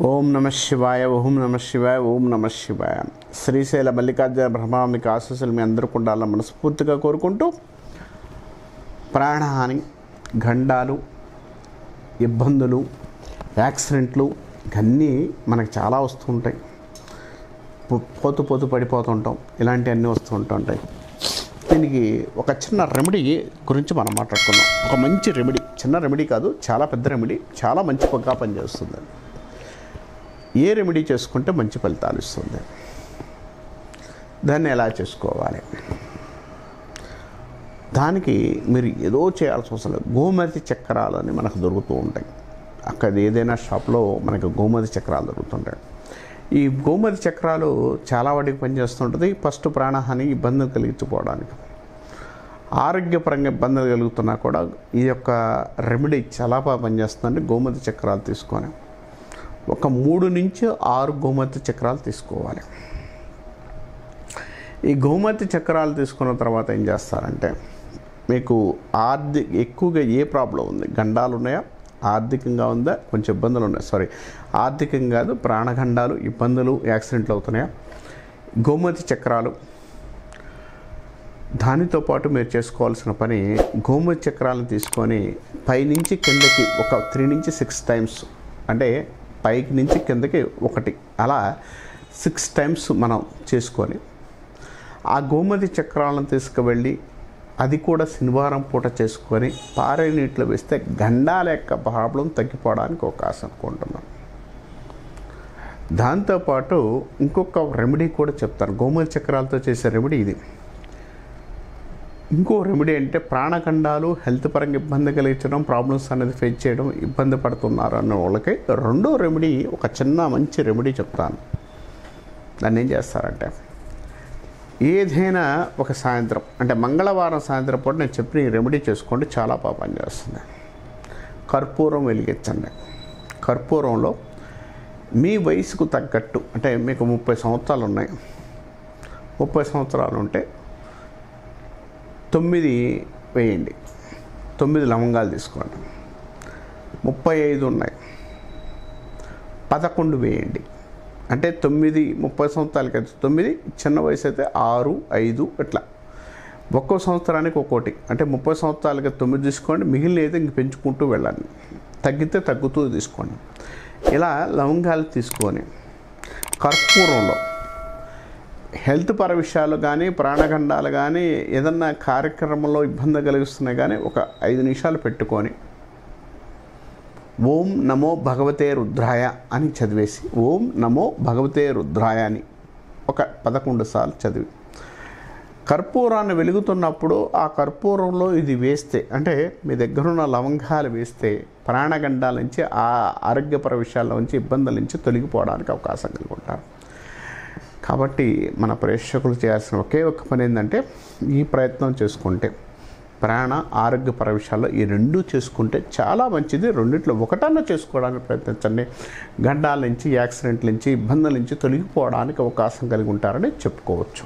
ఓం నమ శివాయ, ఓం నమ శివాయ, ఓం నమ శివాయ. శ్రీశైల మల్లికార్జున బ్రహ్మాంబిక ఆశీస్సులు మీ అందరికీ ఉండాలని మనస్ఫూర్తిగా కోరుకుంటూ, ప్రాణహాని, గండాలు, ఇబ్బందులు, యాక్సిడెంట్లు ఇవన్నీ మనకు చాలా వస్తూ ఉంటాయి. పోతూ పడిపోతుంటాం, ఇలాంటివన్నీ వస్తూ ఉంటుంటాయి. దీనికి ఒక చిన్న రెమెడీ గురించి మనం మాట్లాడుకుందాం. ఒక మంచి రెమెడీ, చిన్న రెమెడీ కాదు, చాలా పెద్ద రెమెడీ, చాలా మంచి పగ్గా పనిచేస్తుంది. ఏ రెమెడీ చేసుకుంటే మంచి ఫలితాలు ఇస్తుంది, దాన్ని ఎలా చేసుకోవాలి, దానికి మీరు ఏదో చేయాల్సిన అవసరం లేదు. గోమతి చక్రాలు అని మనకు దొరుకుతూ ఉంటాయి. అక్కడ ఏదైనా షాప్లో మనకు గోమతి చక్రాలు దొరుకుతుంటాయి. ఈ గోమతి చక్రాలు చాలా వాటికి పనిచేస్తుంటుంది. ఫస్ట్ ప్రాణహాని, ఇబ్బందులు కలిగించుకోవడానికి, ఆరోగ్యపరంగా ఇబ్బందులు కలుగుతున్నా కూడా ఈ యొక్క రెమెడీ చాలా బాగా పనిచేస్తుందండి. గోమతి చక్రాలు తీసుకొని ఒక 3 నుంచి 6 గోమతి చక్రాలు తీసుకోవాలి. ఈ గోమతి చక్రాలు తీసుకున్న తర్వాత ఏం చేస్తారంటే, మీకు ఎక్కువగా ఏ ప్రాబ్లం ఉంది, గండాలు ఉన్నాయా, ఆర్థికంగా ఉందా, కొంచెం ఇబ్బందులు ఉన్నాయి, ఆర్థికంగా కాదు, ప్రాణగండాలు, ఇబ్బందులు, యాక్సిడెంట్లు అవుతున్నాయా, గోమతి చక్రాలు. దానితో పాటు మీరు చేసుకోవాల్సిన పని, గోమతి చక్రాలను తీసుకొని పైనుంచి కిందకి ఒక 3 నుంచి 6 టైమ్స్, అంటే పైకి నుంచి కిందకి 1 అలా 6 టైమ్స్ మనం చేసుకొని ఆ గోమతి చక్రాలను తీసుకువెళ్ళి, అది కూడా శనివారం పూట చేసుకొని పారే నీటిలో వేస్తే గండాల యొక్క ప్రాబ్లం తగ్గిపోవడానికి అవకాశం అనుకుంటున్నాను. దాంతోపాటు ఇంకొక రెమెడీ కూడా చెప్తాను. గోమతి చక్రాలతో చేసే రెమెడీ ఇది. ఇంకో రెమెడీ అంటే, ప్రాణగండాలు, హెల్త్ పరంగా ఇబ్బంది కలిగించడం, ప్రాబ్లమ్స్ అనేది ఫేస్ చేయడం, ఇబ్బంది పడుతున్నారు అన్న వాళ్ళకి రెండో రెమెడీ, ఒక చిన్న మంచి రెమెడీ చెప్తాను. దాన్ని ఏం చేస్తారంటే, ఏదైనా ఒక సాయంత్రం, అంటే మంగళవారం సాయంత్రం పూట నేను చెప్పిన ఈ రెమెడీ చేసుకోండి, చాలా బాగా పనిచేస్తుంది. కర్పూరం వెలిగించండి. కర్పూరంలో మీ వయసుకు తగ్గట్టు, అంటే మీకు 30 సంవత్సరాలు ఉన్నాయి, 30 సంవత్సరాలు ఉంటే 9 వేయండి, 9 లవంగాలు తీసుకోండి. 35 ఉన్నాయి, 11 వేయండి. అంటే 9, 30 సంవత్సరాలకి అయితే 9, చిన్న వయసు అయితే 6, 5 ఇట్లా ఒక్కో సంవత్సరానికి ఒక్కోటి. అంటే 30 సంవత్సరాలకి 9 తీసుకోండి, మిగిలిన అయితే ఇంక పెంచుకుంటూ వెళ్ళండి, తగ్గితే తగ్గుతూ తీసుకోండి. ఇలా లవంగాలు తీసుకొని కర్పూరంలో హెల్త్ పర విషయాలు కానీ, ప్రాణగండాలు కానీ, ఏదన్నా కార్యక్రమంలో ఇబ్బంది కలిగిస్తున్నాయి కానీ ఒక 5 నిమిషాలు పెట్టుకొని ఓం నమో భగవతే రుద్రాయ అని చదివేసి, ఓం నమో భగవతే రుద్రాయ అని ఒక 11 సార్లు చదివి, కర్పూరాన్ని వెలుగుతున్నప్పుడు ఆ కర్పూరంలో ఇది వేస్తే, అంటే మీ దగ్గరున్న లవంగాలు వేస్తే ప్రాణగండాల నుంచి, ఆ ఆరోగ్యపర విషయాల నుంచి, ఇబ్బందుల నుంచి తొలగిపోవడానికి అవకాశం కలిగి ఉంటారు. కాబట్టి మన ప్రేక్షకులు చేయాల్సిన ఒకే ఒక్క పని ఏంటంటే, ఈ ప్రయత్నం చేసుకుంటే, ప్రాణ ఆరోగ్యపర విషయాల్లో ఈ 2 చేసుకుంటే చాలా మంచిది. రెండిట్లో ఒకటన్నా చేసుకోవడానికి ప్రయత్నించండి. గండాల నుంచి, యాక్సిడెంట్ల నుంచి, ఇబ్బందుల నుంచి తొలగిపోవడానికి అవకాశం కలిగి ఉంటారని చెప్పుకోవచ్చు.